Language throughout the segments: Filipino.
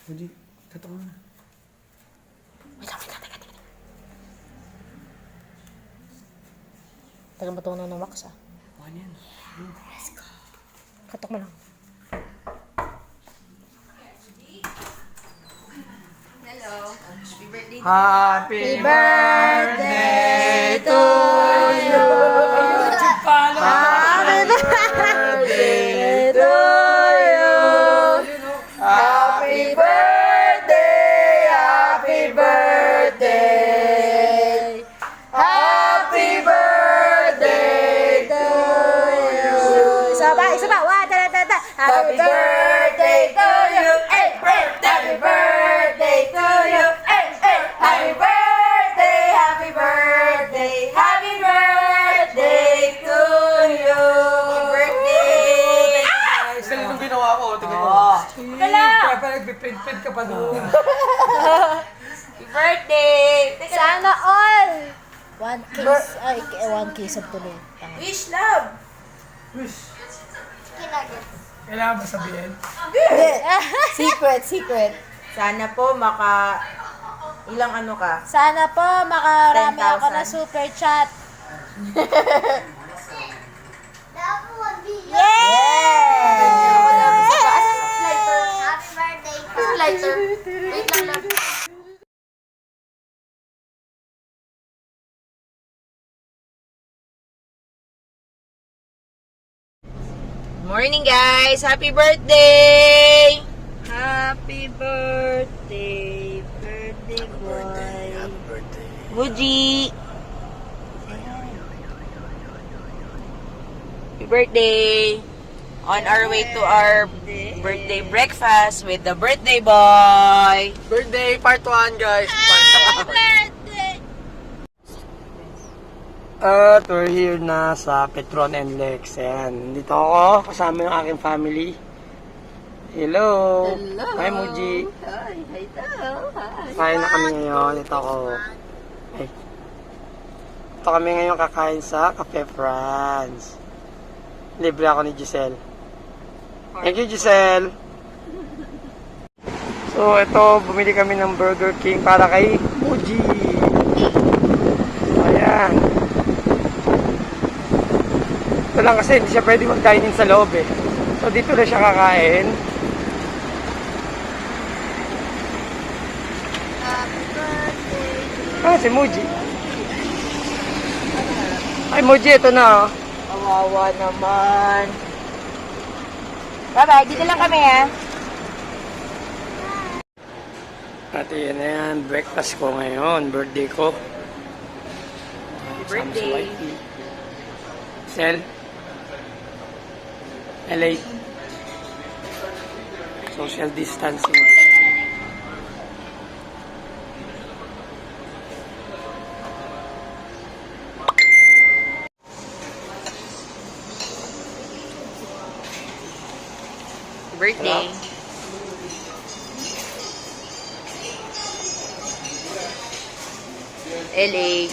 Hindi, katok mo na. Wait lang. Tagal ba ito ng wax, ah? Ano yan? Let's go. Katok mo lang. Hello. Happy birthday. Happy birthday to you. Happy birthday to you. Happy birthday, happy birthday. Happy birthday to you. Isa ba? Happy birthday to you. Hey, happy birthday to you. Hey, happy birthday, happy birthday, happy birthday to you. Birthday. Guys, ganun yung ginawa ko. Tingnan mo. Kaya pa nagpipid-pid ka pa doon. Happy birthday. Sana all! One case of tuloy. Wish love. Wish. Kailangan ba sabihin? Secret. Sana po ilang ano ka? Sana po makarami ako 10,000. na super chat. Lighter. Wait lang. Morning guys! Happy birthday! Happy birthday, birthday boy. Muji! Happy birthday! On our way to our birthday breakfast with the birthday boy. Birthday part 1, guys. At we're here na sa Petron and Lex. Ayan, dito ako kasama yung aking family. Hello! Hi, Muji! Hi, hi daw. Hi. Kain na kami ngayon. Ito ako. Ay. Ito kami ngayon kakain sa Cafe France. Libre ako ni Giselle. Thank you, Giselle! So, ito, bumili kami ng Burger King para kay Muji. Ayan. Ito lang kasi hindi siya pwede mag-dining sa loob eh. So, dito na siya kakain. Ah, si Muji. Ay, Muji, ito na oh. Kawawa naman. Bye-bye. Dito lang kami ha. At yan na yan, breakfast ko ngayon, birthday ko. Happy birthday. Sel. LA. Social distancing. Birthday. LA.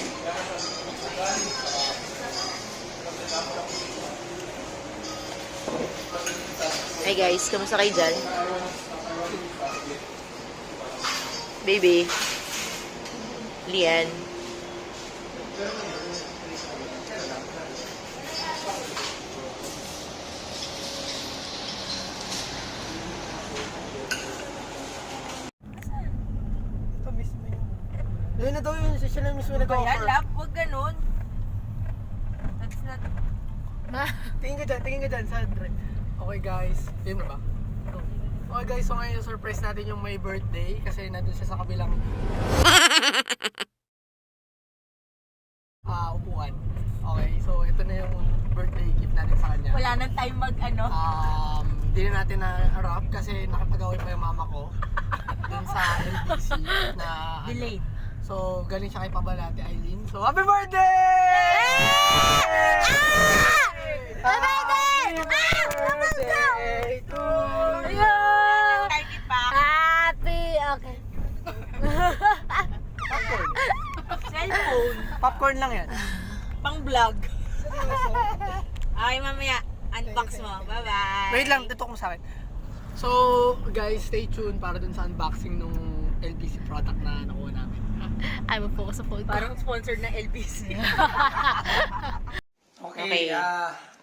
Hi guys, kamusta kayo dyan? Baby. Lian. Ito mismo yun. Yun na daw yun, siya lang mismo nag-offer. love, huwag ganun. That's not... Tingin ka dyan, Sandre. Okay guys, yun na ba? Okay guys, so ngayon surprise natin yung may birthday kasi nandun siya sa kabilang upuan. Okay, so ito na yung birthday gift natin sa kanya. Wala nang time mag-ano. Hindi na natin na-wrap kasi nakapag-away pa yung mama ko dun sa LBC na Delayed. So, galing siya kay Pabalate Eileen. So, happy birthday! Happy birthday to you! Target pa. Happy, okay. Popcorn. Cellphone. Popcorn lang yan. Pang vlog. Okay, mamaya. Unbox mo. Bye-bye. Wait lang, tutok mo sa akin. So, guys, stay tuned para dun sa unboxing nung LBC product na nakuha namin. Ay, mag-focus sa phone ko. Parang sponsored ng LBC. Okay,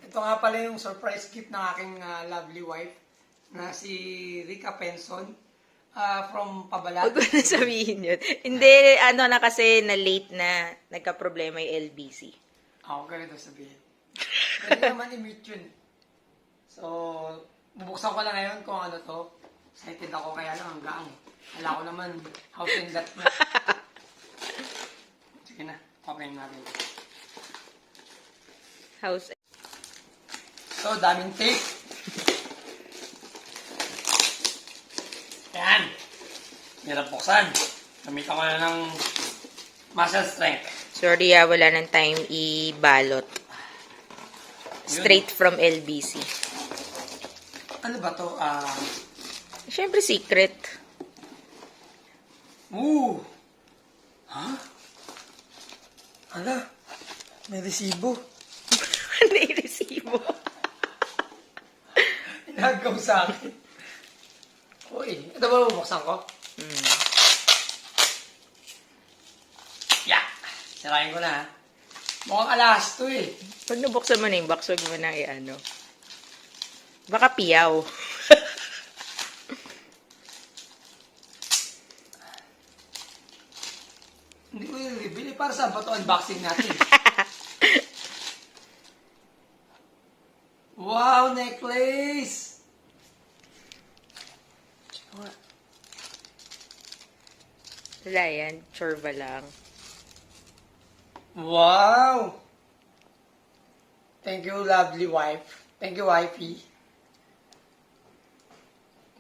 ito nga pala yung surprise gift ng aking lovely wife na si Rica Penson from Pabalat. Huwag ko na sabihin yun. Hindi, ano na kasi na late na nagka-problema yung LBC. Ako ganito sabihin. Pwede naman i-mute yun. So, bubuksan ko na ngayon kung ano to. Excited ako kaya lang hanggang. Wala ko naman house and lot na. Sige na, open natin. House. So, daming tape. Ayan. Hirap buksan. Gamitan ko na ng muscle strength. Sorry wala nang time i-balot. Straight from LBC. Ano ba to? Siyempre secret. Ha? Ala, may resibo. Ano yung resibo? Inagaw sa akin. Uy, ito ba bubuksan ko? Yeah! Sirayin ko na ha. Mukhang alas to eh. Pag nabuksan mo na yung box, huwag mo na i-ano. Baka piyaw. Hindi ko yung reveal eh. Para saan ba ito unboxing natin? Wow, necklace! Wala yan. Chorba lang. Wow! Thank you, lovely wife. Thank you, wifey.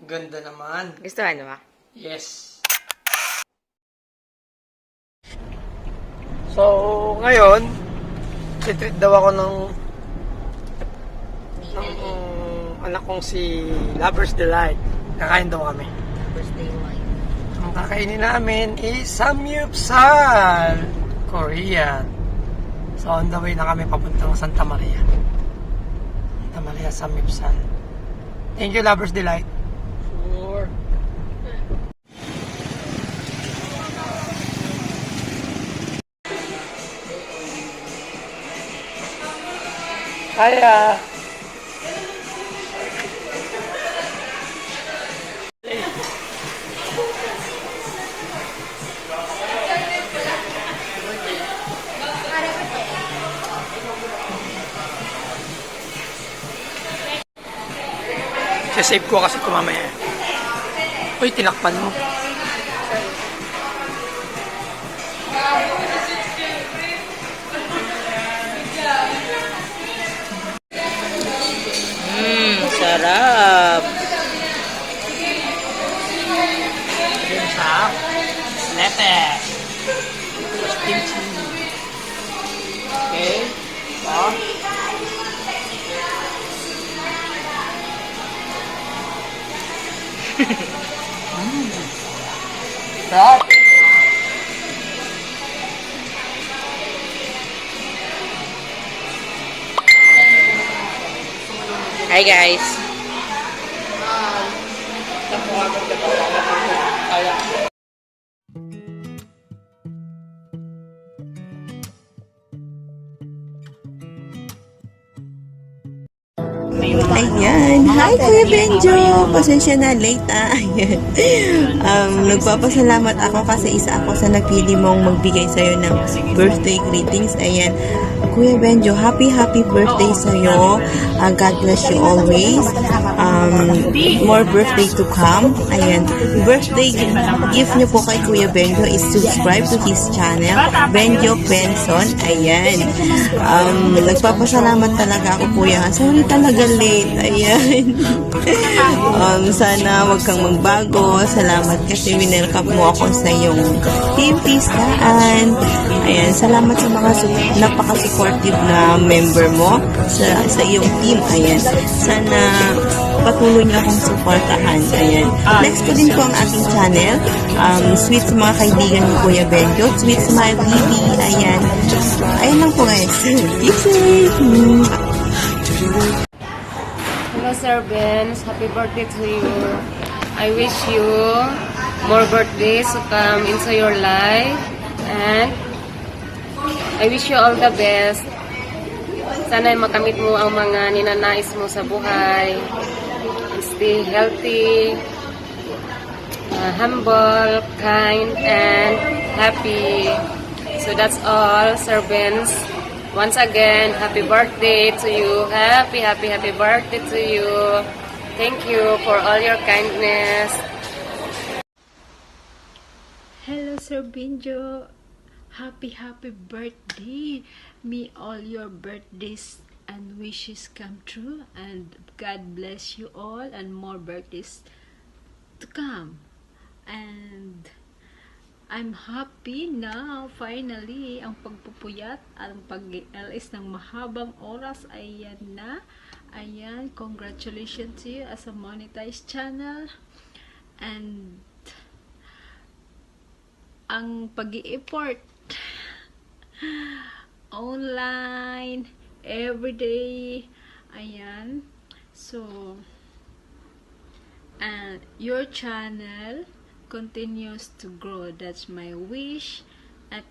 Ganda naman. Gusto ano ba? Yes. So, ngayon, titreat daw ako ng anak kong si Lover's Delight. Kakain daw kami. Birthday wine. Ang kakainin namin is samgyeopsal, Korean. So, on the way na kami papuntang Santa Maria. Santa Maria samgyeopsal. Thank you, Lover's Delight. Sure. Kaya. Save ko kasi ito mamaya. Uy, tinakpan mo. Sarap. Yun siya. Lettuce. Kimchi. Okay. So. Sarap. Hi guys. Ayan. Hi, Kuya Benjo. Pasensya na, late Ayan. Nagpapasalamat ako kasi isa ako sa napili mong magbigay sa'yo ng birthday greetings. Ayan. Kuya Benjo, happy birthday sa'yo. God bless you always. More birthday to come. Ayan. Birthday gift niyo po kay Kuya Benjo is subscribe to his channel, Benjo Penson. Ayan. Nagpapasalamat talaga ako, Kuya. Sorry talaga late. Ayan. Sana wag kang magbago. Salamat kasi winelcome mo ako sa iyong team pistaan. Ayan. Salamat sa mga napaka-supportive na member mo sa iyong team. Ayan. Sana patuloy niyo akong supportahan. Ayan. Next ko din po ang aking channel. Sweet sa mga kaibigan ni Kuya Benjo. Sweet Smile TV. Ayan. Ayan lang po guys. Kisses! Hello Sir Benz. Happy birthday to you. I wish you more birthdays to come into your life. And I wish you all the best. Sana makamit mo ang mga ninanais mo sa buhay. Stay healthy, humble, kind, and happy. So that's all, Sir Benz. Once again, happy birthday to you. Happy birthday to you. Thank you for all your kindness. Hello, Sir Benjo. Happy birthday. May all your birthdays and wishes come true, and God bless you all and more birthdays to come. And I'm happy now, finally, ang pagpupuyat, ang pag-LS ng mahabang oras, ayan na. Ayan, congratulations to you as a monetized channel. And ang pag-i-effort online everyday, ayan. So and your channel continues to grow. That's my wish. At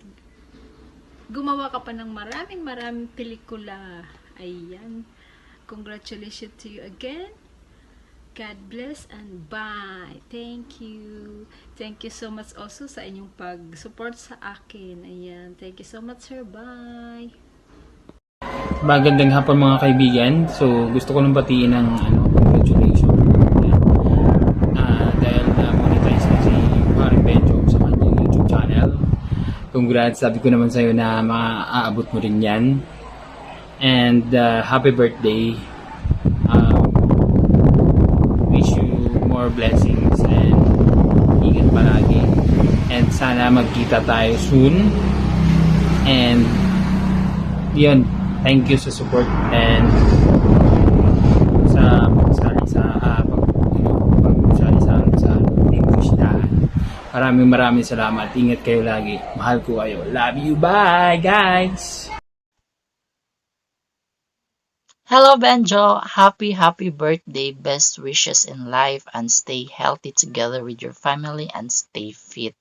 gumawa ka pa ng maraming pelikula. Ayan, congratulations to you again. God bless and bye. Thank you. Thank you so much also sa inyong pag-support sa akin. Ayan. Thank you so much, sir. Bye. Magandang hapon mga kaibigan. So, gusto ko nang batiin ng congratulations. Dahil na-monetize na si Harry Benjo sa kanyang YouTube channel. Congrats. Sabi ko naman sa'yo na maaabot mo rin yan. And happy birthday. Wish you more blessings and ingat palagi. And sana magkita tayo soon. And yun, thank you sa support and sa pagsali sa English daan. Maraming salamat. Ingat kayo lagi. Mahal ko kayo. Love you. Bye, guys! Hello, Benjo. Happy birthday. Best wishes in life and stay healthy together with your family and stay fit.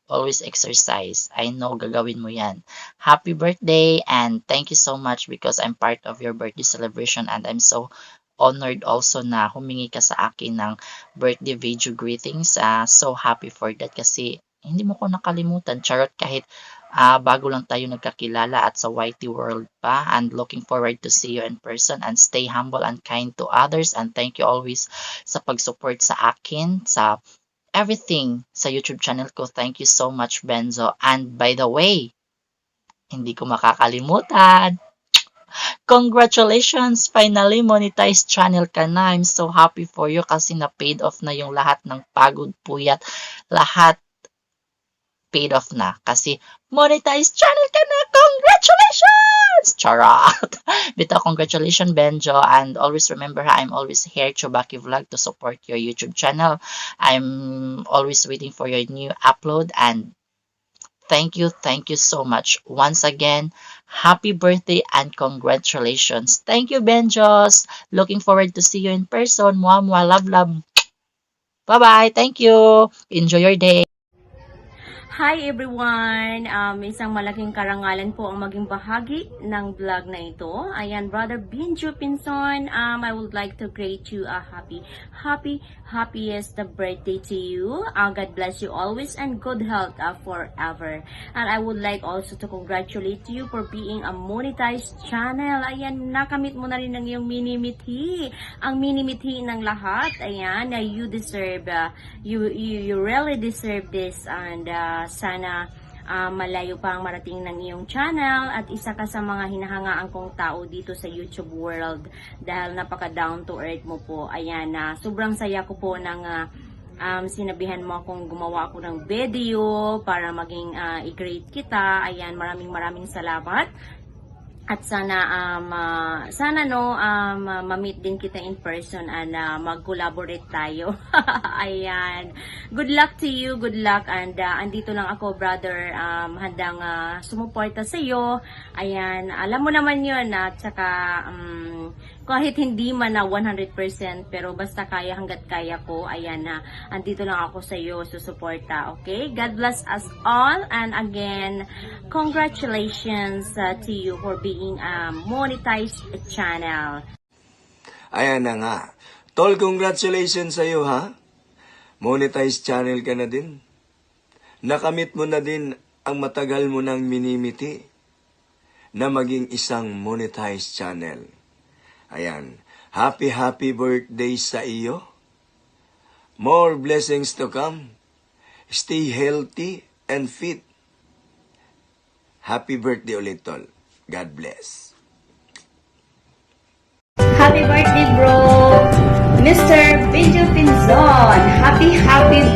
Always exercise. I know gagawin mo yan. Happy birthday and thank you so much because I'm part of your birthday celebration and I'm so honored also na humingi ka sa akin ng birthday video greetings. So happy for that kasi hindi mo ko nakalimutan. Charot, kahit bago lang tayo nagkakilala at sa YT world pa, and looking forward to see you in person and stay humble and kind to others and thank you always sa pag-support sa akin sa everything sa YouTube channel ko. Thank you so much, Benzo. And by the way, hindi ko makakalimutan, congratulations! Finally monetized channel ka na. I'm so happy for you kasi na paid off na yung lahat ng pagod, puyat, lahat paid off na kasi monetized channel ka na. Congratulations! Charot! Bita, congratulations, Benjo, and always remember, I'm always here, Chubaki Vlog, to support your YouTube channel. I'm always waiting for your new upload and thank you so much once again. Happy birthday and congratulations. Thank you, Benjos. Looking forward to see you in person. Mwah, mwah, love. Bye-bye. Thank you. Enjoy your day. Hi everyone! Isang malaking karangalan po ang maging bahagi ng vlog na ito. Ayan, Brother Benjo Pinson, I would like to greet you a happiest birthday to you. God bless you always and good health forever. And I would like also to congratulate you for being a monetized channel. Ayan, nakamit mo na rin ng iyong mini-mithi. Ang mini-mithi ng lahat. Ayan, you deserve, you really deserve this and sana malayo pa ang marating ng iyong channel at isa ka sa mga hinahangaan kong tao dito sa YouTube world dahil napaka down to earth mo po. Ayan, sobrang saya ko po ng sinabihan mo akong gumawa ako ng video para maging i-greet kita. Ayan, maraming salamat. At sana ma-meet din kita in person and mag-collaborate tayo. Ayan. Good luck to you, good luck. And andito lang ako, brother, handang sumuporta sa iyo. Ayan, alam mo naman 'yun at saka kahit hindi man na 100%, pero basta kaya hanggat kaya ko, ayan na, andito lang ako sa iyo, susuporta, okay? God bless us all, and again, congratulations to you for being a monetized channel. Ayan na nga. Tol, congratulations sa iyo, ha? Monetized channel ka na din. Nakamit mo na din ang matagal mo nang minimiti na maging isang monetized channel. Ayan. Happy birthday sa iyo. More blessings to come. Stay healthy and fit. Happy birthday ulit, Tol. God bless. Happy birthday, bro! Mr. Benjo Pinzon, happy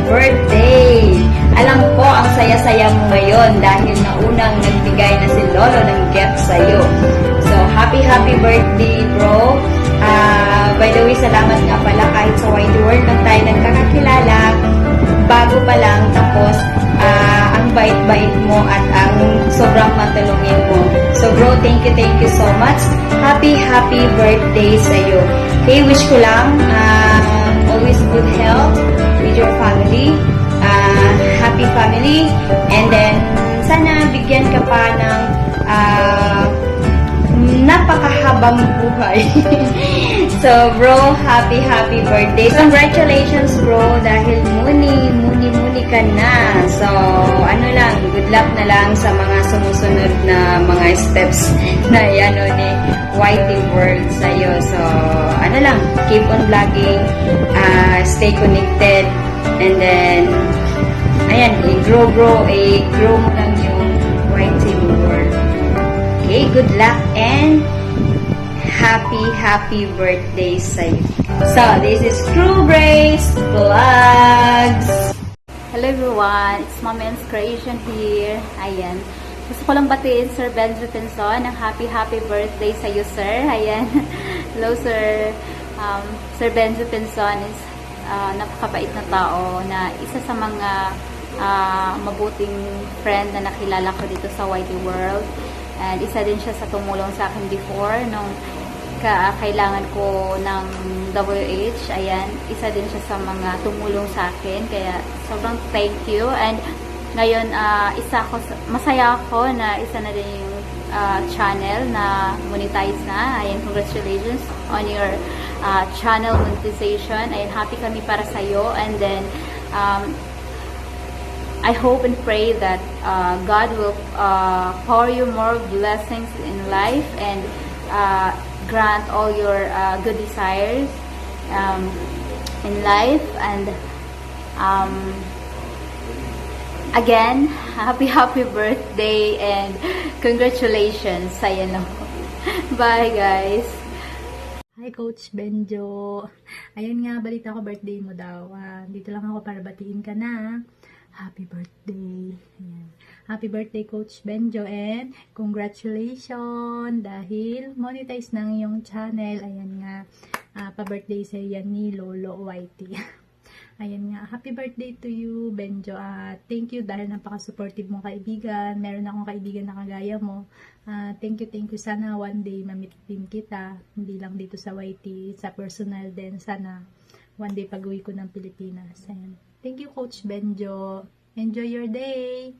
birthday! Alam ko ang saya-saya mo ngayon dahil naunang nagbigay na si Lolo ng gift sa'yo. So, happy birthday, bro! By the way, salamat nga pala kahit sa Wide World lang tayo nagkakakilala. Bago pa lang, tapos ang bait-bait mo at ang sobrang matulungin mo. So bro, thank you so much. Happy birthday sa'yo. Okay, wish ko lang always good health with your family. Happy family. And then, sana bigyan ka pa ng napakahabang buhay. So, bro, happy birthday. Congratulations, bro, dahil muni ka na. So, ano lang, good luck na lang sa mga sumusunod na mga steps na yan ni Whitey World sa'yo. So, ano lang, keep on vlogging, stay connected, and then, ayan, i-grow mo lang yung Whitey World. Okay, good luck and happy birthday sa'yo. So, this is Crew Grace Vlogs. Hello everyone, it's Mama Inspiration here. Ayan. Gusto ko lang batiin Sir Benjo Pinzon ng happy birthday sa'yo, sir. Ayan. Hello, sir. Sir Benjo Pinzon is napakabait na tao na isa sa mga mabuting friend na nakilala ko dito sa Whitey World. And isa din siya sa tumulong sa akin before nung kailangan ko ng WH. Ayan, isa din siya sa mga tumulong sa akin. Kaya sobrang thank you. And ngayon, masaya ako na isa na din yung channel na monetize na. Ayan, congratulations on your channel monetization. Ayan, happy kami para sa'yo. And then, I hope and pray that God will pour you more blessings in life and grant all your good desires in life. And again, happy birthday and congratulations sa'yo. Bye, guys. Hi, Coach Benjo. Ayun nga, balita ko birthday mo daw. Dito lang ako para batiin ka na. Happy birthday. Ayan. Happy birthday, Coach Benjo, and congratulations dahil monetize ng iyong channel. Ayan nga, pa-birthday sa yan ni Lolo Whitey. Ayan nga, happy birthday to you, Benjo. Thank you dahil napaka-supportive mong kaibigan. Meron akong kaibigan na kagaya mo. Thank you. Sana one day mamit din kita. Hindi lang dito sa Whitey, sa personal din. Sana one day pag-uwi ko ng Pilipinas. Ayan. Thank you, Coach Benjo. Enjoy your day.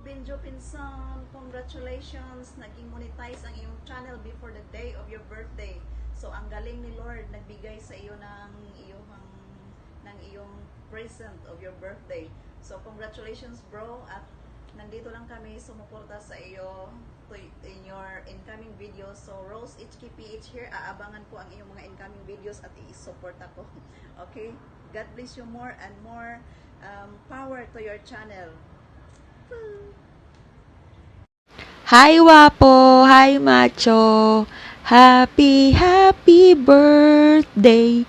Benjo Pinzon, congratulations. Naging monetize ang iyong channel before the day of your birthday. So, ang galing ni Lord nagbigay sa iyo ng iyong present of your birthday. So, congratulations, bro. At nandito lang kami sumuporta sa iyo in your incoming videos. So, Rose HKPH here. Aabangan ko ang iyong mga incoming videos at i-support ako. Okay? God bless you more and more power to your channel. Hi, Wapo! Hi, Macho! Happy birthday!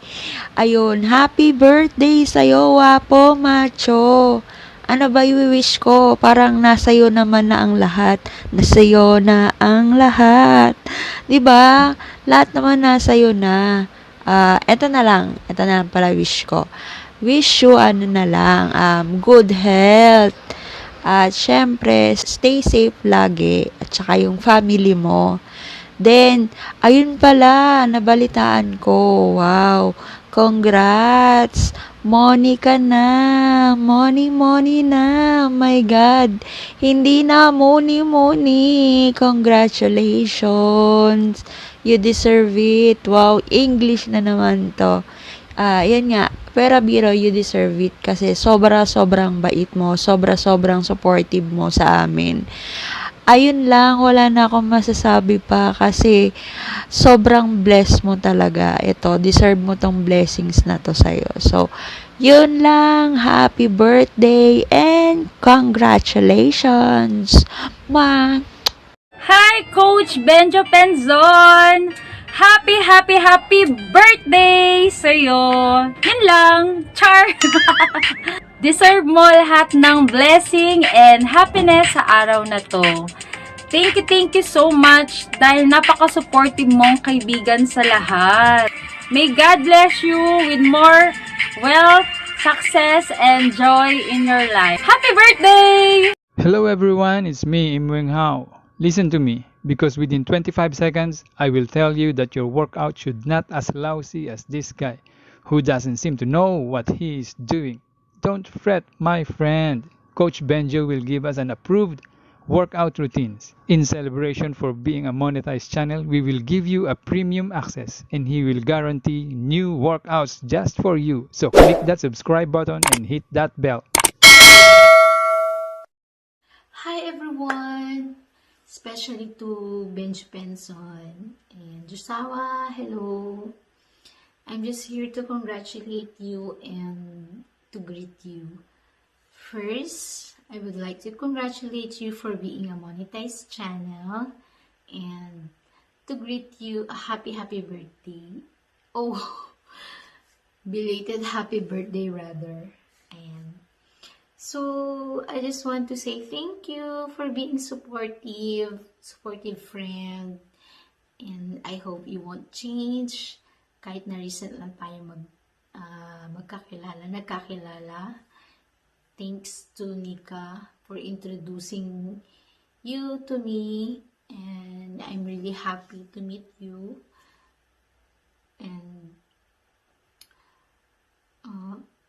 Ayun, happy birthday sa'yo, Wapo, Macho! Ano ba i-wish ko? Parang nasa'yo naman na ang lahat. Nasa'yo na ang lahat. Diba? Lahat naman nasa'yo na. Ito na lang pala wish ko. Wish you good health. At syempre, stay safe lagi. At saka yung family mo. Then, ayun pala, nabalitaan ko. Wow, congrats! Money ka na. Money na. My God. Hindi na money. Congratulations. You deserve it. Wow, English na naman to. Yan nga. Pero biro, you deserve it kasi sobrang bait mo. Sobrang supportive mo sa amin. Ayun lang, wala na akong masasabi pa kasi sobrang blessed mo talaga. Ito, deserve mo tong blessings na to sa'yo. So, yun lang. Happy birthday and congratulations, Ma! Hi, Coach Benjo Penzon! Happy birthday sa'yo! Yun lang, char! Deserve mo lahat ng blessing and happiness sa araw na to. Thank you so much dahil napaka-supportive mong kaibigan sa lahat. May God bless you with more wealth, success, and joy in your life. Happy birthday! Hello everyone, it's me, Im Weng Hao. Listen to me, because within 25 seconds, I will tell you that your workout should not as lousy as this guy, who doesn't seem to know what he is doing. Don't fret, my friend. Coach Benjo will give us an approved workout routines. In celebration for being a monetized channel, we will give you a premium access and he will guarantee new workouts just for you. So click that subscribe button and hit that bell. Hi everyone! Especially to Benj Penson and Josawa, hello! I'm just here to congratulate you and to greet you. First, I would like to congratulate you for being a monetized channel and to greet you a happy birthday. Oh, belated happy birthday rather. And so, I just want to say thank you for being supportive friend. And I hope you won't change kahit na recent lang tayo nagkakilala. Thanks to Nika for introducing you to me, and I'm really happy to meet you. And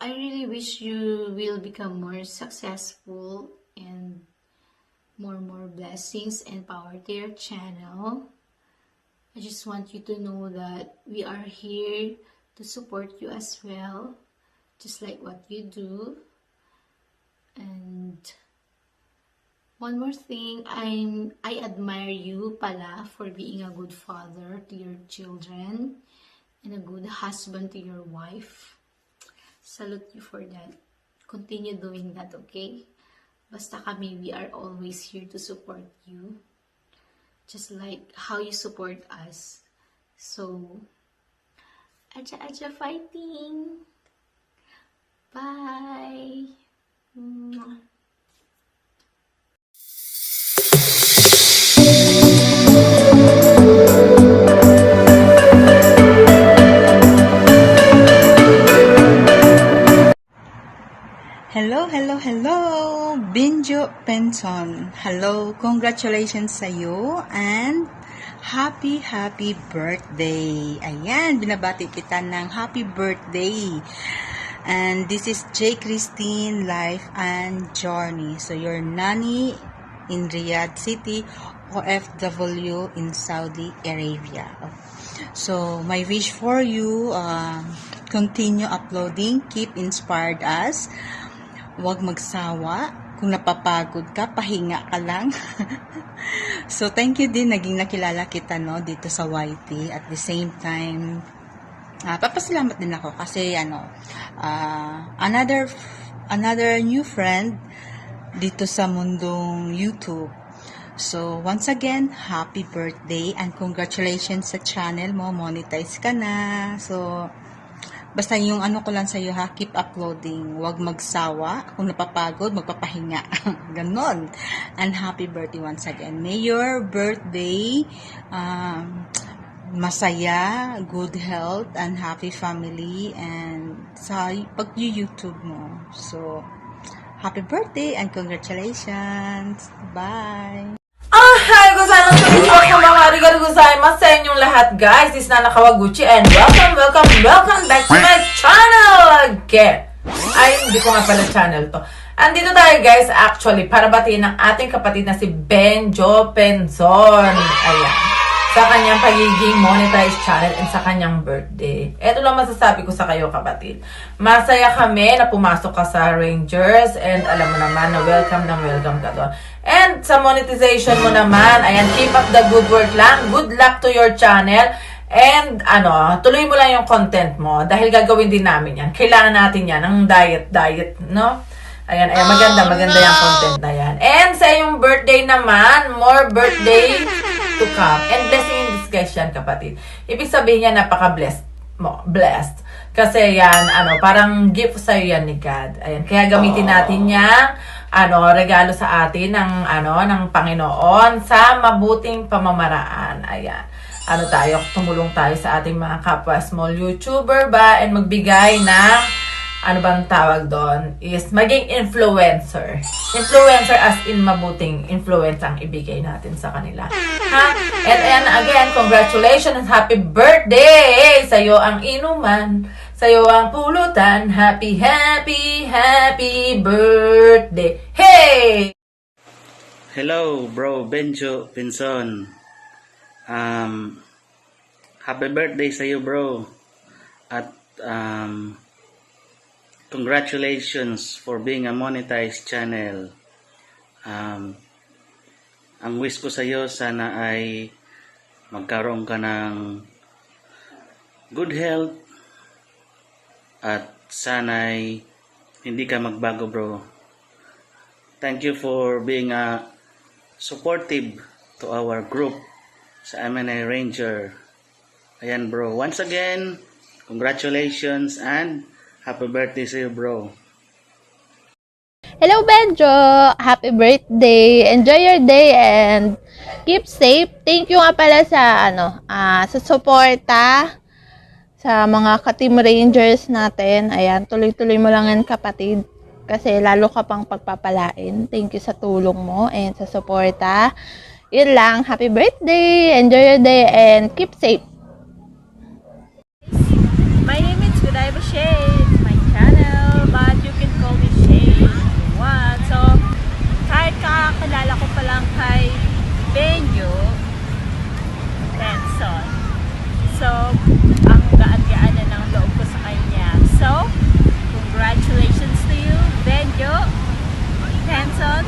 I really wish you will become more successful and more blessings and power to your channel. I just want you to know that we are here to support you as well, just like what you do. And one more thing, I admire you pala for being a good father to your children and a good husband to your wife. Salute you for that. Continue doing that, okay? Basta kami, we are always here to support you. Just like how you support us. So, aja fighting! Bye! Mwah. Hello, Benjo Penson. Hello, congratulations sa iyo and happy birthday. Ayan, binabati kita ng happy birthday. And this is J. Christine Life and Journey. So your nanny in Riyadh City, OFW in Saudi Arabia. So my wish for you, continue uploading, keep inspired us. Huwag magsawa. Kung napapagod ka, pahinga ka lang. So, thank you din. Naging nakilala kita, no, dito sa YT. At the same time, papasalamat din ako kasi, another new friend dito sa mundong YouTube. So, once again, happy birthday and congratulations sa channel mo. Monetize ka na. So, basta yung ko lang sa'yo ha, keep uploading. Huwag magsawa. Kung napapagod, magpapahinga. Ganon. And happy birthday once again. May your birthday masaya, good health, and happy family, and sa pag-YouTube mo. So, happy birthday and congratulations. Bye! Hi, gozaimasu, konnichiwa, mga arigatou gozaimasu sa inyong lahat, guys. This is Nana Kawaguchi and welcome back to my channel again. Ay, hindi ko nga pala channel to. Andito tayo, guys, actually, para batiin ang ating kapatid na si Benjo Penzon. Ayan. Sa kanyang pagiging monetized channel and sa kanyang birthday. Ito lang masasabi ko sa kayo, kapatid. Masaya kami na pumasok ka sa Rangers and alam mo naman na welcome ka doon. And sa monetization mo naman, ayan, keep up the good work lang. Good luck to your channel. And tuloy mo lang yung content mo dahil gagawin din namin yan. Kailangan natin yan, ng diet, no? Ayan, maganda yung content na yan. And sa iyong birthday naman, more birthday to come. And blessing in disguise yan, kapatid. Ibig sabihin yan, napaka-blessed mo. Blessed. Kasi yan, parang gift sa'yo yan ni God. Ayan, kaya gamitin natin yan, regalo sa atin ng Panginoon sa mabuting pamamaraan. Ayan. Tumulong tayo sa ating mga kapwa small YouTuber ba and magbigay ng bang tawag doon is maging influencer. Influencer as in mabuting influence ang ibigay natin sa kanila. Ha? And again, congratulations and happy birthday! Sa'yo ang inuman, sa'yo ang pulutan. Happy birthday! Hey! Hello, bro Benjo Penzon. Happy birthday sa'yo, bro. At congratulations for being a monetized channel. Ang wish ko sa iyo, sana ay magkaroon ka ng good health at sana ay hindi ka magbago, bro. Thank you for being a supportive to our group sa MNA Ranger. Ayan, bro. Once again, congratulations and happy birthday sa iyo, bro. Hello, Benjo! Happy birthday! Enjoy your day and keep safe. Thank you nga pala sa sa suporta sa mga ka-team Rangers natin. Ayan, tuloy-tuloy mo lang yan, kapatid. Kasi lalo ka pang pagpapalain. Thank you sa tulong mo and sa suporta. Yun lang. Happy birthday! Enjoy your day and keep safe. My name is Godiva Shade. My channel, but you can call me Shade if you want. So, kahit kakakilala ko pa lang kay Benjo Penzon. So, ang gaan-gaan na ng loob ko sa kanya. So, congratulations to you, Benjo Penzon.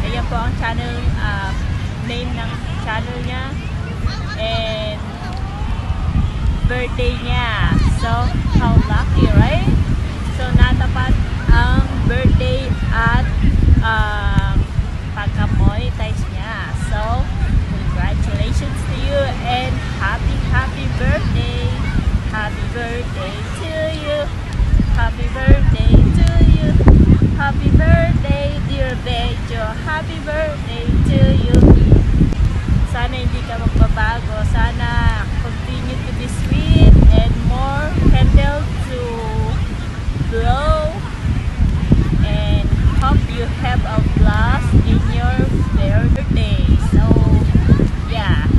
Ayan po ang channel, name ng channel niya. And birthday niya. So, how lucky, right? So, natapat ang birthday at pagka-monetize niya. So, congratulations to you and happy birthday. Happy birthday to you. Happy birthday to you. Happy birthday, dear Benjo. Happy birthday to you. Sana hindi ka magbabago. Sana continue to be sweet and more candle to blow. And hope you have a blast in your birthday. So, yeah.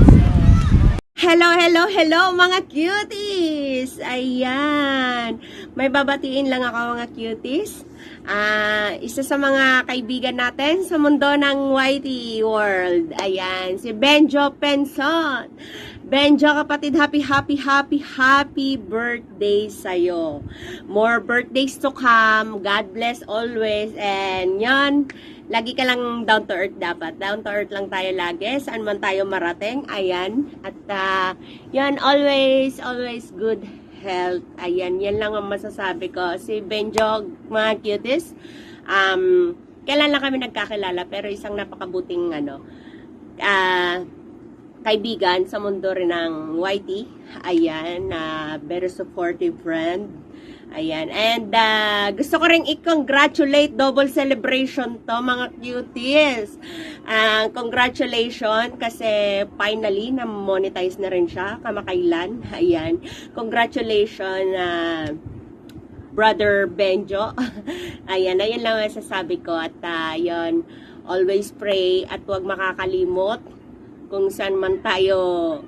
Hello mga cuties! Ayan. May babatiin lang ako, mga cuties. Isa sa mga kaibigan natin sa mundo ng YT world. Ayan, si Benjo Penzon. Benjo, kapatid, happy birthday sa'yo. More birthdays to come. God bless always. And yan, lagi ka lang down to earth dapat. Down to earth lang tayo lagi. Saan man tayo marating. Ayan. At yan, always good health. Ayan, yan lang ang masasabi ko. Si Benjo, mga cuties, kailan lang kami nagkakilala, pero isang napakabuting kaibigan sa mundo rin ng YT. Ayan, very supportive friend. Ayan, and gusto ko rin i-congratulate, double celebration to, mga cuties. Congratulations kasi finally na-monetize na rin siya kamakailan. Ayan, congratulations Brother Benjo. Ayan lang masasabi ko. At yun, always pray at huwag makakalimot kung saan man tayo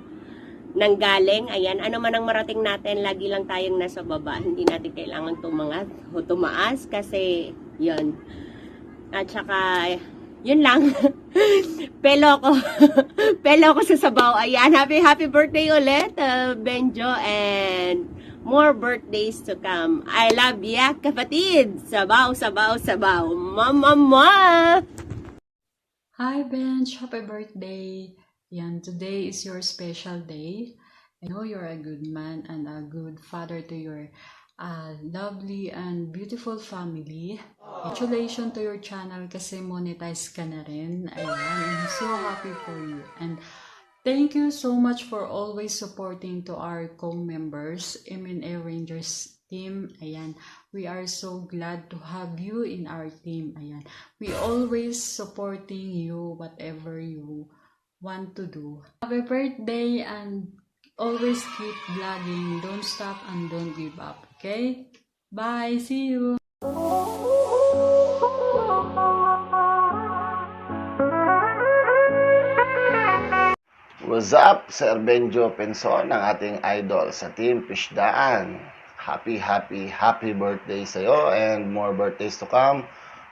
nanggaling. Ayan, ano man ang marating natin, lagi lang tayong nasa baba. Hindi natin kailangan tumangat o tumaas kasi yun. At saka, yun lang. Pelo ko. Pelo ko sa sabaw. Ayan, happy birthday ulit, Benjo, and more birthdays to come. I love ya, kapatid. Sabaw, sabaw, sabaw. Mama! Hi Benj, happy birthday! Yan, today is your special day. I know you're a good man and a good father to your lovely and beautiful family. Congratulations to your channel kasi monetize ka na rin. Ayan, I'm so happy for you. And thank you so much for always supporting to our co-members, M&A Rangers team. Ayan, we are so glad to have you in our team. Ayan, we always supporting you whatever you want to do. Happy birthday and always keep vlogging. Don't stop and don't give up. Okay? Bye. See you. What's up, Sir Benjo Penson, ang ating idol sa Team Pishdaan. Happy birthday sa'yo and more birthdays to come.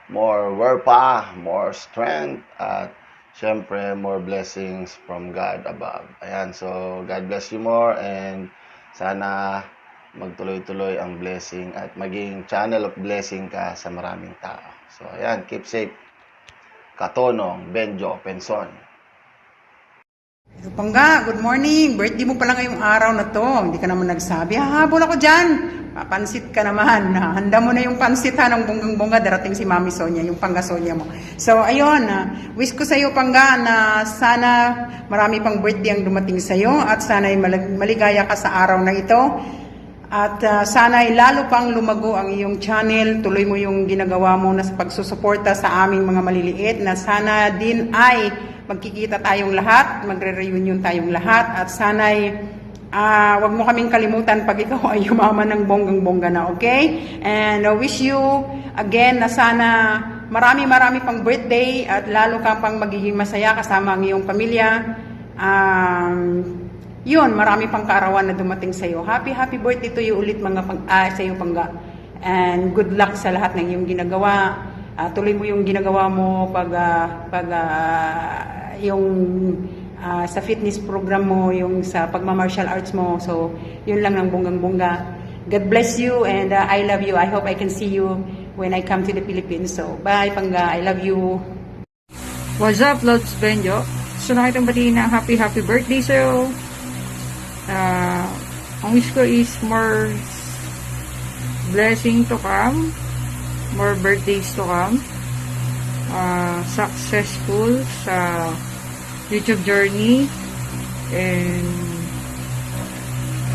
More werpa, more strength, at syempre more blessings from God above. Ayan, so God bless you more and sana magtuloy-tuloy ang blessing at maging channel of blessing ka sa maraming tao. So ayan, keep safe. Katonong Benjo Penson. Pangga, good morning. Birthday mo pala ngayong araw na to. Hindi ka naman nagsabi. Hahabol ako dyan. Papansit ka naman. Handa mo na yung pansit ha ng bonggang-bongga. Darating si Mami Sonia, yung Pangga Sonia mo. So, ayun. Wish ko sa'yo, Pangga, na sana marami pang birthday ang dumating sa'yo at sana'y maligaya ka sa araw na ito. At sana'y lalo pang lumago ang iyong channel. Tuloy mo yung ginagawa mo na sa pagsusuporta sa aming mga maliliit na sana din ay magkikita tayong lahat, magre-reunion tayong lahat, at sana'y wag mo kaming kalimutan pag ikaw ay yumaman ng bonggang-bongga na, okay? And I wish you again na sana marami pang birthday at lalo ka pang magiging masaya kasama ang iyong pamilya. Yun, marami pang kaarawan na dumating sa iyo. Happy birthday to you ulit sa iyo, Pangga. And good luck sa lahat ng iyong ginagawa. Tuloy mo yung ginagawa mo yung sa fitness program mo, yung sa pagma-martial arts mo. So, yun lang ng bonggang-bongga. God bless you and I love you. I hope I can see you when I come to the Philippines. So, bye, Pangga. I love you. What's up, Lods Benjo? So, nakitang batiin na happy birthday sa'yo. Ang wish ko is more blessing to come, more birthdays to come, successful sa YouTube journey, and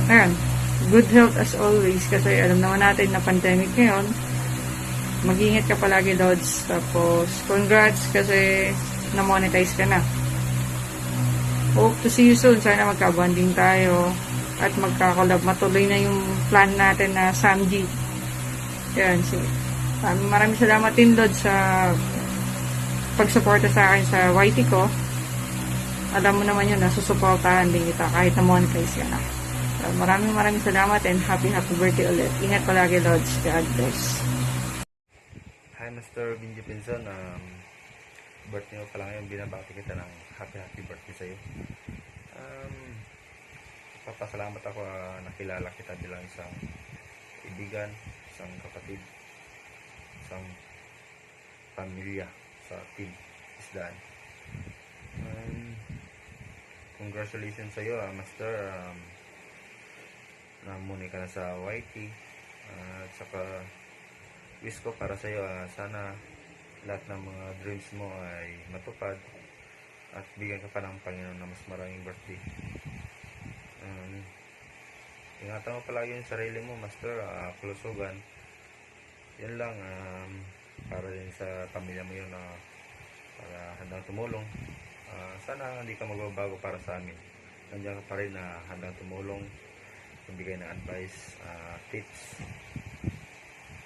ayan, good health as always kasi alam naman natin na pandemic ngayon. Mag-ingat ka palagi, Lods. Tapos congrats kasi na-monetize ka na. Hope to see you soon. Sana magka-bonding tayo at magka-collab. Matuloy na yung plan natin na Samji. Yan. So, maraming salamat din, Lord, sa pagsuporta sa akin sa YT ko. Alam mo naman yun, nasusuportahan din kita kahit na monetize ka na. So, maraming salamat and happy birthday ulit. Ingat palagi, Lord. God bless. Hi, Mr. Benjo Pinson. Birthday mo pala ngayon, binabati kita ng happy birthday sa'yo. Papasalamat ako nakilala kita bilang isang kaibigan, isang kapatid, isang pamilya sa Team Pishdaan. Congratulations sa iyo, Master. Namuni ka na sa YT. At saka wish ko para sa iyo, sana lahat ng mga dreams mo ay matupad at bigyan ka pa ng Panginoon na mas maraming birthday. Ingatan mo palagi yung sarili mo, Master. Kulusugan. Yan lang, para din sa pamilya mo yun, para handang tumulong. Sana hindi ka magbabago para sa amin. Nandiyan ka pa rin na handang tumulong, magbigay ng advice, tips.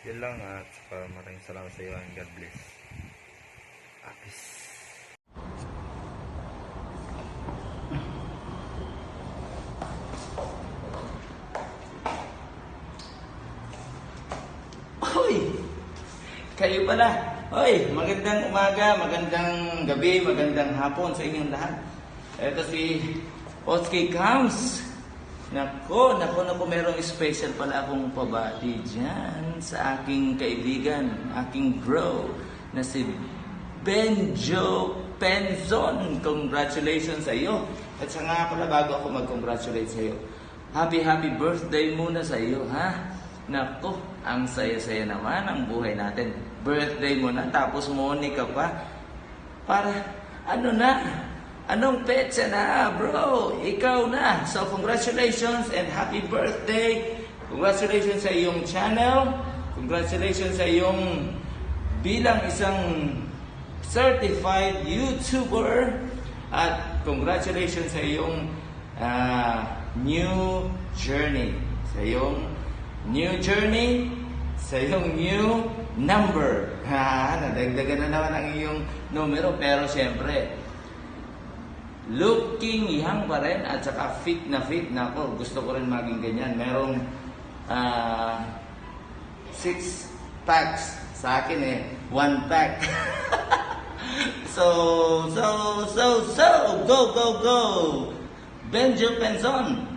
Yan lang, at maraming salamat sa iyo and God bless. Peace. Kayo pala. Hoy, magandang umaga, magandang gabi, magandang hapon sa inyong lahat. Ito si Oski Comes. Nako, merong special pala akong pabati dyan sa aking kaibigan, aking bro, na si Benjo Penzon. Congratulations sa iyo. At sa nga pala, bago ako mag-congratulate sa iyo, happy birthday muna sa iyo, ha? Nako, ang saya-saya naman ang buhay natin. Birthday mo na, tapos morning ka pa. Para, anong petsa na, bro? Ikaw na. So, congratulations and happy birthday. Congratulations sa iyong channel. Congratulations sa iyong bilang isang certified YouTuber. At congratulations sa iyong new journey. Sa iyong new journey, sa iyong new number. Nadagdagan na naman ang iyong numero. Pero siyempre, looking young pa rin at saka fit na fit na ako. Gusto ko rin maging ganyan. Merong 6 packs. Sa akin 1 pack. So, go! Benjo Penzon.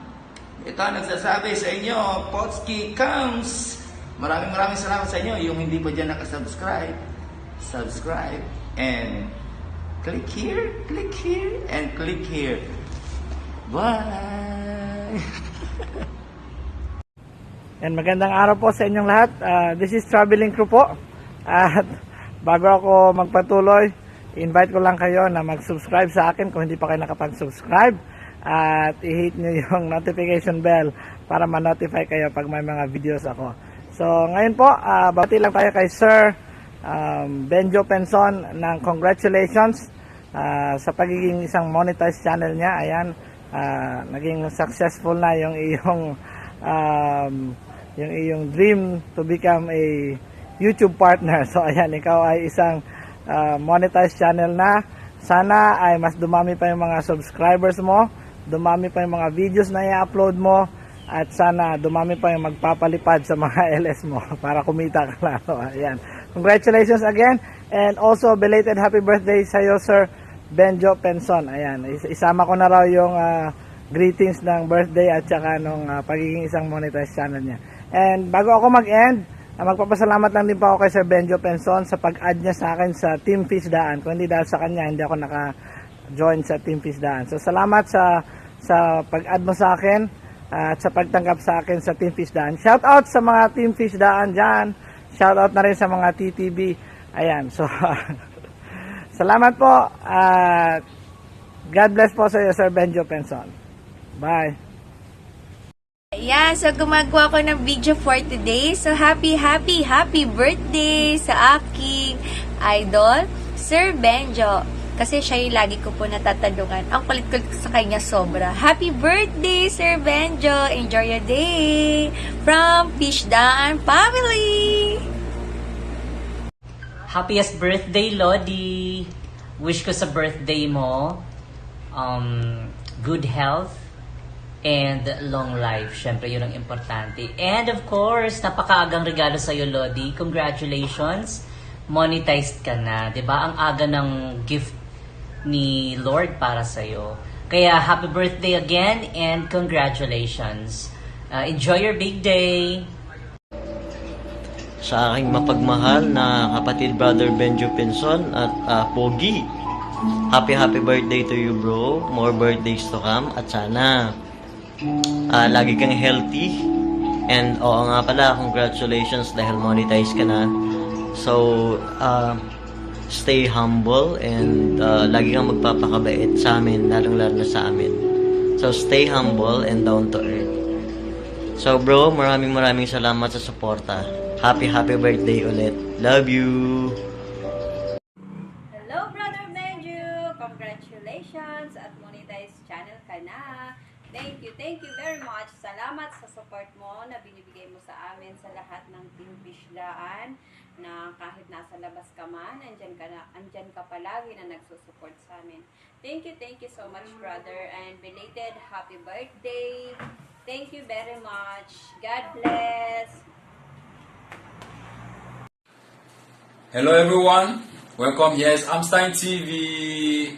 Ito ang nagsasabi sa inyo, Potski Comes. Maraming salamat sa inyo. Yung hindi pa dyan nakasubscribe, subscribe and click here, and click here. Bye! And magandang araw po sa inyong lahat. This is Traveling Crew po. At bago ako magpatuloy, invite ko lang kayo na mag-subscribe sa akin kung hindi pa kayo nakapag-subscribe. At i-hit nyo yung notification bell para ma-notify kayo pag may mga videos ako. So ngayon po, bati lang tayo kay Sir Benjo Penzon ng congratulations sa pagiging isang monetized channel niya. Ayan, naging successful na yung iyong dream to become a YouTube partner. So ayan, ikaw ay isang monetized channel na. Sana ay mas dumami pa yung mga subscribers mo, dumami pa yung mga videos na i-upload mo, at sana dumami pa yung magpapalipad sa mga LS mo para kumita ka lalo. Ayan. Congratulations again, and also belated happy birthday sa iyo, Sir Benjo Penzon. Ayan, isama ko na raw yung greetings ng birthday at saka nung pagiging isang monetized channel niya. And bago ako mag-end, magpapasalamat lang din po ako kay Sir Benjo Penzon sa pag-add niya sa akin sa Team Fish Daan. Kung hindi dahil sa kanya, hindi ako naka-join sa Team Fish Daan. So salamat sa pag-add mo sa akin at sa pagtanggap sa akin sa Team Fish Daan. Shout out sa mga Team Fish Daan dyan. Shout out na rin sa mga TTB. Ayan. So salamat po. God bless po sa iyo, Sir Benjo Penzon. Bye. Yeah, so gumagawa ko ng video for today. So happy birthday sa aking idol, Sir Benjo. Kasi siya yung lagi ko po natatanungan. Ang kulit-kulit sa kanya sobra. Happy birthday, Sir Benjo. Enjoy your day. From Fish Daan Family. Happiest birthday, Lodi. Wish ko sa birthday mo, good health, and long life. Syempre, yun ang importante. And of course, napakaagang regalo sa'yo, Lodi. Congratulations. Monetized ka na. 'Di ba? Ang aga ng gift ni Lord para sa'yo. Kaya, happy birthday again and congratulations. Enjoy your big day. Sa aking mapagmahal na kapatid, Brother Benjo Penzon at Pogi. Happy birthday to you, bro. More birthdays to come. At sana lagi kang healthy. And oo nga pala, congratulations dahil monetize ka na. So, stay humble and lagi kang magpapakabait sa amin, lalong-lalo na sa amin. So, stay humble and down to earth. So, bro, maraming salamat sa suporta. Happy birthday ulit. Love you! Hello, Brother Benjo! Congratulations at monetized channel ka na. Thank you very much. Salamat sa support mo na binibigay mo sa amin sa lahat ng Team Fish Daan, na kahit nasa labas ka man, andyan ka palagi na nagsusupport sa amin. Thank you so much, brother, and belated happy birthday. Thank you very much. God bless. Hello everyone, welcome. Here is Amstein TV.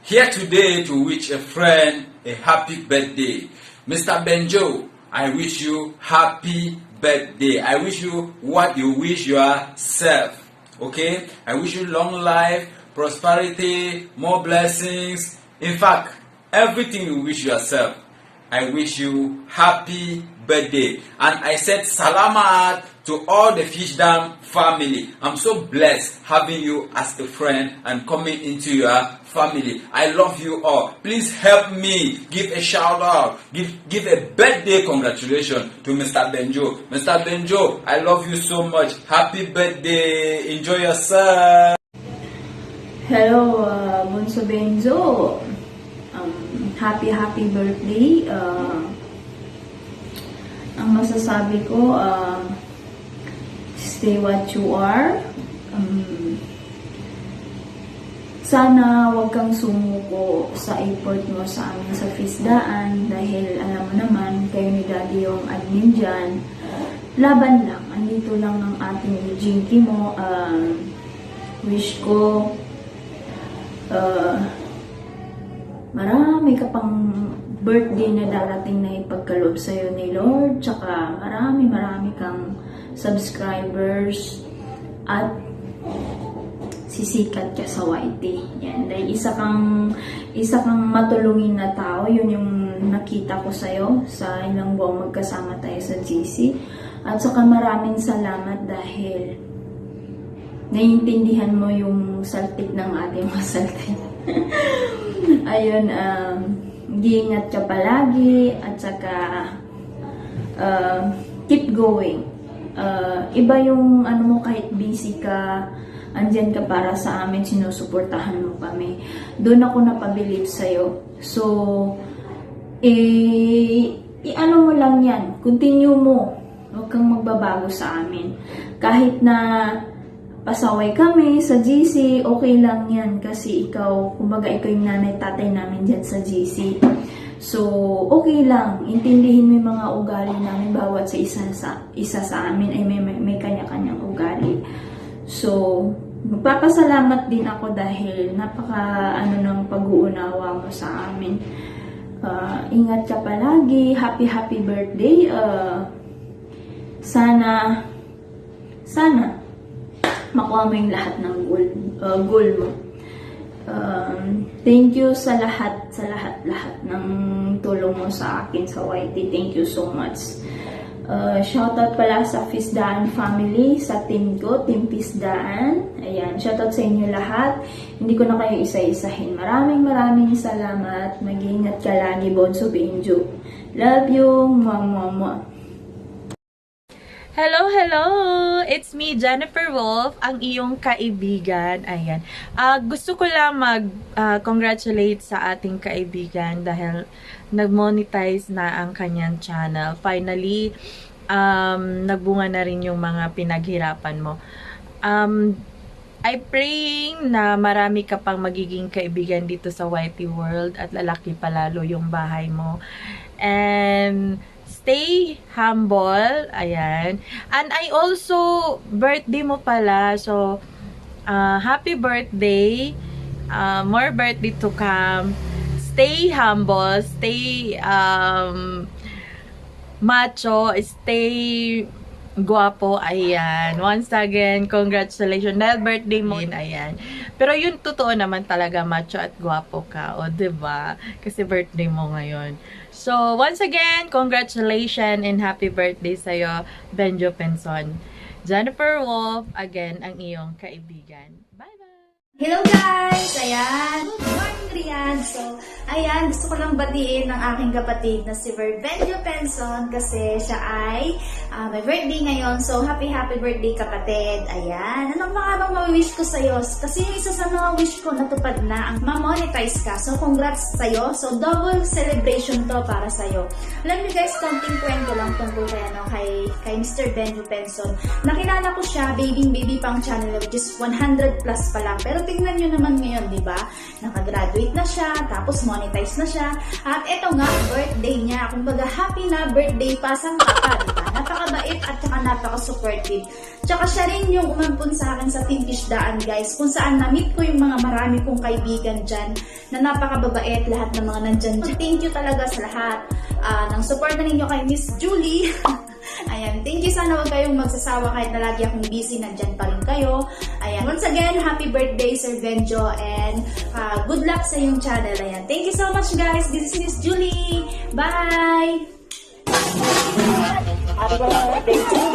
Here today to wish a friend a happy birthday. Mr. Benjo, I wish you happy birthday. I wish you what you wish yourself. Okay? I wish you long life, prosperity, more blessings. In fact, everything you wish yourself. I wish you happy birthday. And I said salamat to all the Fish Dam family. I'm so blessed having you as a friend and coming into your family. I love you all. Please help me give a shout out. Give a birthday congratulations to Mr. Benjo. Mr. Benjo, I love you so much. Happy birthday. Enjoy yourself. Hello, Bunso Benjo. Happy birthday. Ang masasabi ko, stay what you are. Sana wag kang sumuko sa effort mo sa amin sa Fisdaan dahil alam mo naman, kayo ni Daddy yung admin dyan. Laban lang. Andito lang ng ating Jinky mo. Wish ko marami ka pang birthday na darating na ipagkaloob sa'yo ni Lord, tsaka marami kang subscribers at sisikat ka sa YT. Yan, dahil isa kang matulungin na tao, yun yung nakita ko sa'yo sa ilang buwang magkasama tayo sa GC. At saka maraming salamat dahil naiintindihan mo yung saltik ng ating masaltik. Ayun, giingat ka palagi at saka keep going. Iba yung ano mo, kahit busy ka, andyan ka para sa amin, sinusuportahan mo kami. Doon ako napabilib sa'yo. So, ano mo lang yan, continue mo. Huwag kang magbabago sa amin. Kahit na pasaway kami sa GC, okay lang yan kasi ikaw, kumbaga ikaw yung nanay-tatay namin dyan sa GC. So, okay lang. Intindihin mo yung mga ugali namin. Bawat sa isa sa amin ay may kanya-kanyang ugali. So, magpapasalamat din ako dahil napaka ng pag-uunawa mo sa amin. Ingat ka palagi. Happy birthday. Sana makuha mo yung lahat ng goal mo. Thank you sa lahat ng tulong mo sa akin sa YT. Thank you so much. Shoutout pala sa Fisdaan family, sa team ko, Team Fisdaan. Ayan, shoutout sa inyo lahat. Hindi ko na kayo isa-isahin. Maraming salamat. Mag-ingat ka lagi, Bonso Benjo. Love you. Mwah. Hello! It's me, Jennifer Wolf, ang iyong kaibigan. Ayan. Gusto ko lang mag-congratulate sa ating kaibigan dahil nag-monetize na ang kanyang channel. Finally, nagbunga na rin yung mga pinaghirapan mo. I praying na marami ka pang magiging kaibigan dito sa YT World at lalaki palalo yung bahay mo. And stay humble. Ayan. And I also, birthday mo pala. So, happy birthday. More birthday to come. Stay humble. Stay macho. Stay guwapo. Ayan. Once again, congratulations. Dahil birthday mo. Ayan. Pero yun, totoo naman talaga, macho at guwapo ka. O, diba? Kasi birthday mo ngayon. So, once again, congratulations and happy birthday sa'yo, Benjo Penson. Jennifer Wolf, again, ang iyong kaibigan. Bye-bye! Hello guys! Ayan! Good morning, Rian! So, ayan, gusto ko lang batiin ng aking kapatid na si Benjo Penson kasi siya ay may birthday ngayon. So, happy birthday kapatid! Ayan! Anong mga bang ma-wish ko sa'yo? Kasi yung isa sa mga wish ko natupad na ang ma-monetize ka. So, congrats sa'yo. So, double celebration to para sa'yo. Alam niyo guys, konting kwento lang tungkol kay Mr. Benjo Penson. Nakilala ko siya, baby pang channel, which is 100 plus pa lang. Pero tingnan nyo naman ngayon, di ba? Nakagraduate na siya, tapos monetize na siya. At eto nga, birthday niya. Kumbaga, happy na birthday pa sa kaka, di ba? Napakabait at saka napaka-supportive. Tsaka siya rin yung umampun sa akin sa Team Pishdaan, guys, kung saan na-meet ko yung mga marami kong kaibigan dyan na napakababait lahat ng mga nandyan. Thank you talaga sa lahat ng support na ninyo kay Miss Julie. Ayan, thank you. Sana huwag kayong magsasawa kahit na lagi akong busy, nandyan pa rin kayo. Ayan, once again, happy birthday, Sir Benjo, and good luck sa iyong channel. Ayan, thank you so much, guys. This is Miss Julie. Bye! Happy birthday to you.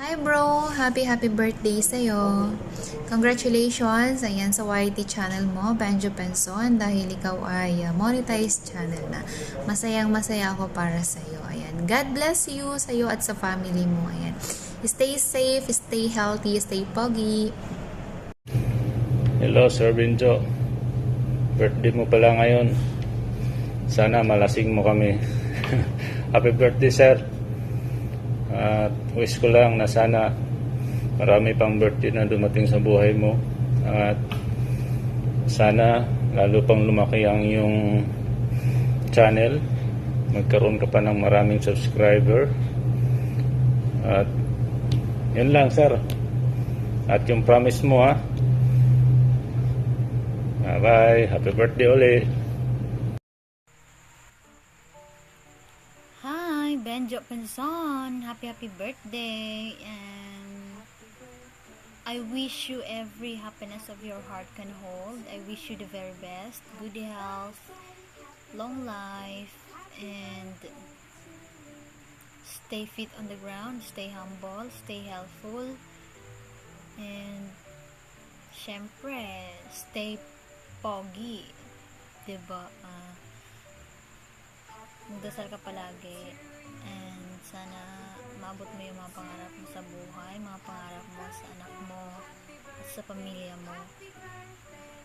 Hi bro! Happy birthday sa'yo! Congratulations! Ayan sa YT channel mo, Benjo Penson, dahil ikaw ay monetized channel na. Masayang-masaya ako para sa'yo. Ayan. God bless you sa'yo at sa family mo. Ayan. Stay safe, stay healthy, stay pogi. Hello Sir Benjo. Birthday mo pala ngayon. Sana malasing mo kami. Happy birthday sir. At wish ko lang na sana marami pang birthday na dumating sa buhay mo. At sana lalo pang lumaki ang iyong channel. Magkaroon ka pa ng maraming subscriber. At yun lang sir. At yung promise mo ha. Bye. Happy birthday ulit. Hi, Benjo Penson. Happy birthday. And I wish you every happiness of your heart can hold. I wish you the very best. Good health, long life, and stay fit on the ground. Stay humble, stay helpful. And syempre, stay pogi. Diba? Magdasal ka palagi. And sana maabot mo yung mga pangarap mo sa buhay, mga pangarap mo sa anak mo at sa pamilya mo.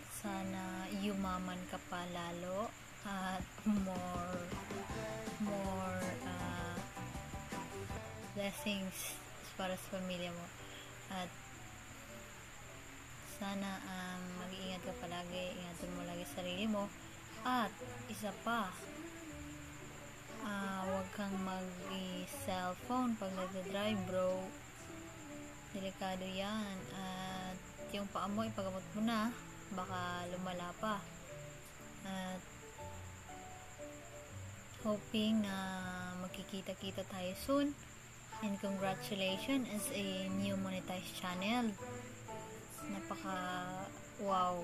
Sana yumaman ka pa lalo at more blessings para sa pamilya mo. At sana mag-iingat ka palagi, ingatan mo lagi sarili mo. At isa pa, huwag kang mag-cellphone pag nagdadrive bro, delikado yan. At yung paa mo ipagamot mo na, baka lumala pa. At hoping na magkikita-kita tayo soon. And congratulations as a new monetized channel. Napaka wow,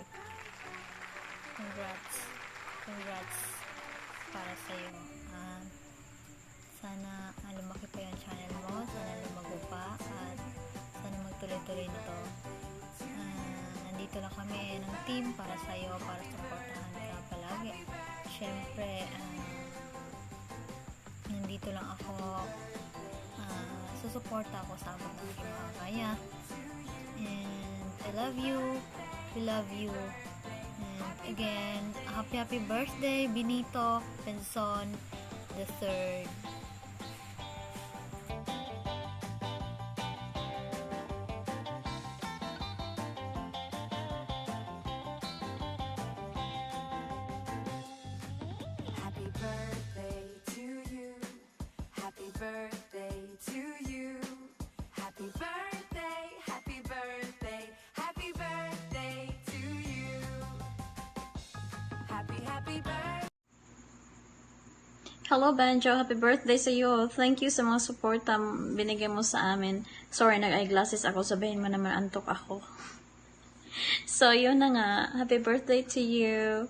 congrats para sa'yo. Sana lumaki pa yung channel mo, sana lumago pa, at sana magtuloy-tuloy na to. Nandito lang kami ng team para sa'yo, para supportahan ka palagi. Syempre, nandito lang ako, susuporta ako sa abot ng aking mga kaya. And I love you, we love you. And again, happy birthday Benito Penson the third. Happy birthday to you. Happy birthday to you. Happy birthday, happy birthday, happy birthday to you. Happy birthday. Hello Benjo, happy birthday sa iyo. Thank you sa mga support binigay mo sa amin. Sorry, nag-eyeglasses ako. Sabihin mo naman antok ako. So, yun na nga. Happy birthday to you.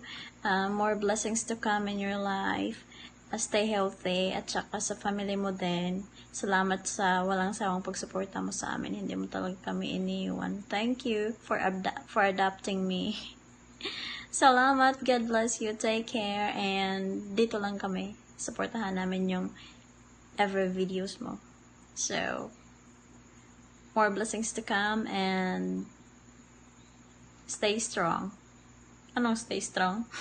More blessings to come in your life. Stay healthy. At saka sa family mo din. Salamat sa walang sawang pagsuporta mo sa amin. Hindi mo talaga kami iniwan. Thank you for adopting me. Salamat. God bless you. Take care. And dito lang kami. Supportahan namin yung every videos mo. So, more blessings to come and stay strong. Anong stay strong?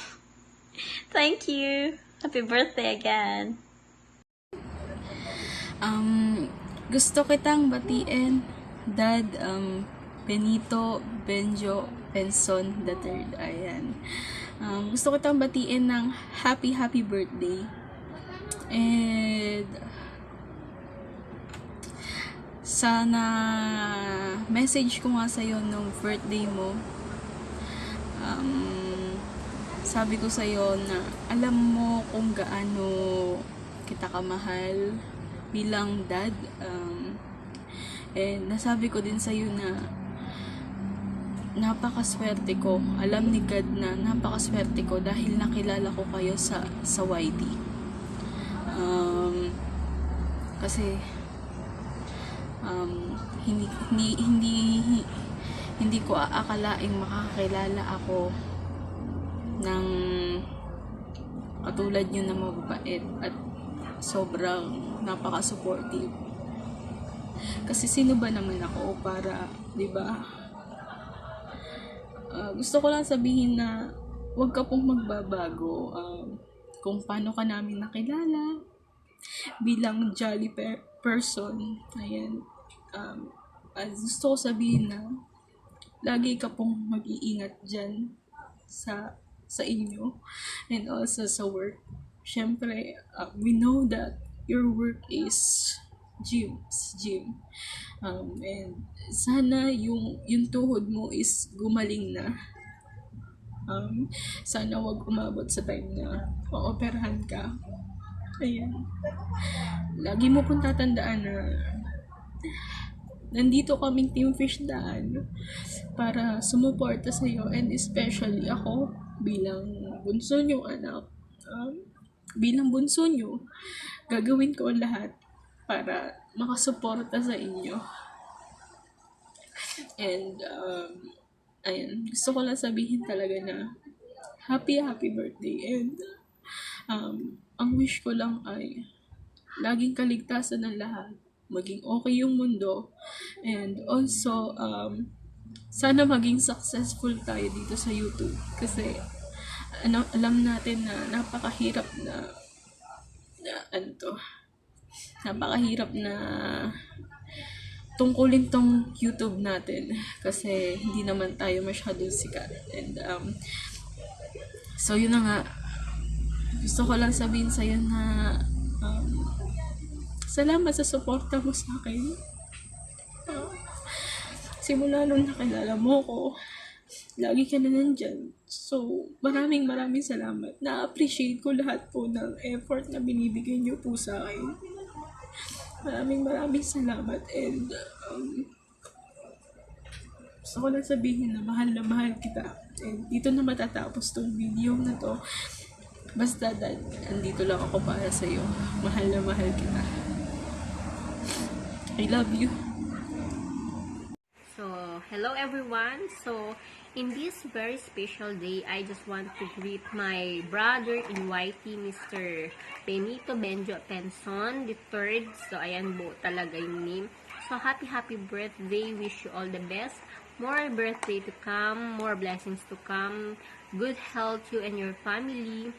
Thank you. Happy birthday again. Gusto kitang batiin, Dad, Benito Benjo Penson III. Ayan. Gusto kitang batiin ng happy birthday. And sana message ko nga sa'yo nung birthday mo. Sabi ko sa'yo na alam mo kung gaano kita kamahal bilang dad. And nasabi ko din sa'yo na napakaswerte ko. Alam ni God na napakaswerte ko dahil nakilala ko kayo sa YT. Kasi hindi ko aakalaing makakilala ako ng katulad nyo na mababait at sobrang napaka-supportive. Kasi sino ba naman ako para, di ba? Gusto ko lang sabihin na huwag ka pong magbabago kung paano ka namin nakilala bilang jolly person. Ayan. Gusto ko sabihin na lagi ka pong mag-iingat dyan sa inyo and also sa work. Syempre, we know that your work is gym. And sana yung tuhod mo is gumaling na. Sana wag umabot sa time na maoperahan ka. Ayan. Lagi mo pong tatandaan na nandito kaming Team Fish Daan para sumuporta sa iyo, and especially ako bilang bunso nyo anak. Bilang bunso nyo, gagawin ko ang lahat para makasuporta sa inyo. And ayun, gusto ko lang sabihin talaga na happy birthday. And ang wish ko lang ay laging kaligtasan ng lahat, maging okay yung mundo, and also sana maging successful tayo dito sa YouTube kasi alam natin na napakahirap na tungkulin tong YouTube natin kasi hindi naman tayo masyadong sikat. And so yun na nga, gusto ko lang sabihin sa'yo na salamat sa suporta mo sa akin. Simula nung nakilala mo ko, lagi ka na nandyan. So, maraming salamat. Na-appreciate ko lahat po ng effort na binibigay niyo po sa akin. Maraming salamat. And gusto ko lang sabihin na mahal kita. And dito na matatapos tong video na to. Basta dad, andito lang ako para sa'yo. Mahal kita. I love you. So, hello everyone. So, in this very special day, I just want to greet my brother in YT, Mr. Benito Benjo Penson III. So, ayan po talaga yung name. So, happy birthday. Wish you all the best. More birthday to come. More blessings to come. Good health you and your family.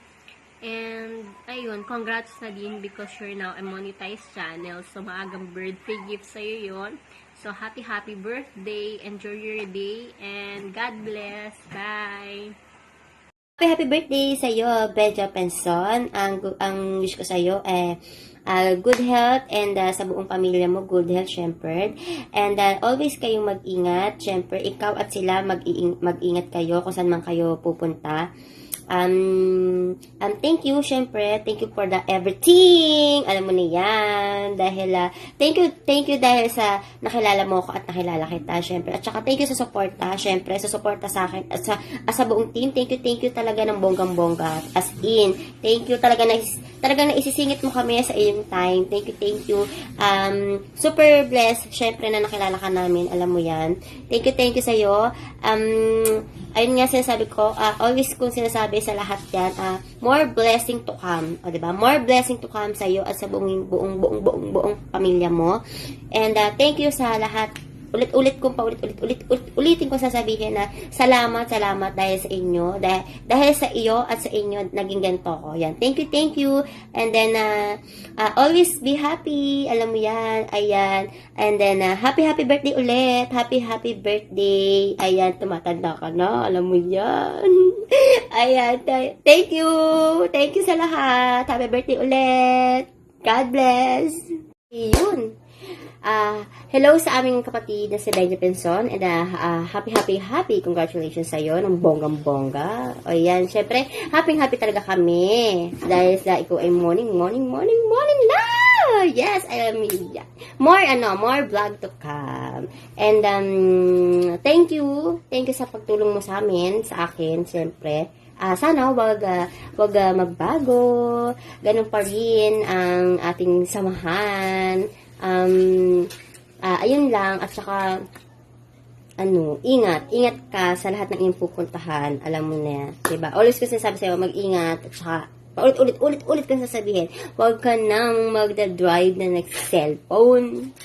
And, ayun, congrats na din because you're now a monetized channel. So, maagang birthday gift sa'yo yun. So, happy birthday. Enjoy your day. And God bless. Bye! Happy birthday sa'yo, Benjo Penson. Ang wish ko sa'yo good health and sa buong pamilya mo, good health, syempre. And always kayong mag-ingat. Syempre, ikaw at sila mag-ingat kayo kung saan man kayo pupunta. Thank you, syempre. Thank you for the everything. Alam mo na yan. Dahil, thank you dahil sa nakilala mo ko at nakilala kita, syempre. At saka, thank you sa suporta, syempre. Sa suporta sa akin at sa buong team. Thank you talaga ng bonggang-bongga. As in, thank you talaga talagang naisisingit mo kami sa iyong time. Thank you. Super blessed, syempre, na nakilala ka namin. Alam mo yan. Thank you sa'yo. Ayun nga sinasabi ko, always kong sinasabi sa lahat yan, more blessing to come. O, diba? More blessing to come sa'yo at sa buong pamilya mo. And thank you sa lahat ulit-ulit kong ulitin ko sasabihin na salamat dahil sa inyo, dahil sa iyo at sa inyo naging ganito ko. Yan. Thank you. And then always be happy. Alam mo yan. Ayan. And then happy birthday ulit. Happy birthday. Ayan, tumatanda ka na. Alam mo yan. Ayan. Thank you. Thank you sa lahat. Happy birthday ulit. God bless. Yun. Hello sa aming kapatid na si Benjo Penson, and happy congratulations sa iyo ng bonggang-bongga. O yan, syempre, happy talaga kami dahil sa ikaw ay morning love. Yes, I am more vlog to come. And thank you sa pagtulong mo sa amin, sa akin, syempre. Sana wag magbago. Ganun pa rin ang ating samahan. Ayun lang, at saka ingat ka sa lahat ng iyong pupuntahan. Alam mo na, diba? Always ko sinasabi sa'yo, mag-ingat, at saka paulit-ulit ko sasabihin, huwag ka nang magda-drive na nag-cellphone.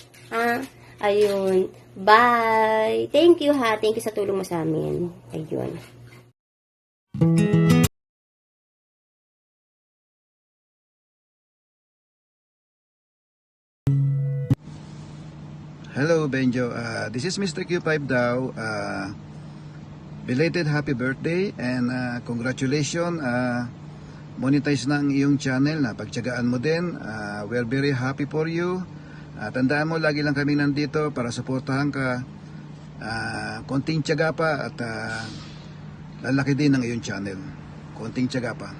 Ayun. Bye! Thank you sa tulong mo sa amin. Ayun. Hello Benjo, this is Mr. Q5 daw. Belated happy birthday and congratulations. Monetize na ang iyong channel, na pagtiyagaan mo din. We're very happy for you. Tandaan mo, lagi lang kami nandito para suportahan ka. Konting tiyaga pa at lalaki din ang iyong channel. Konting tiyaga pa.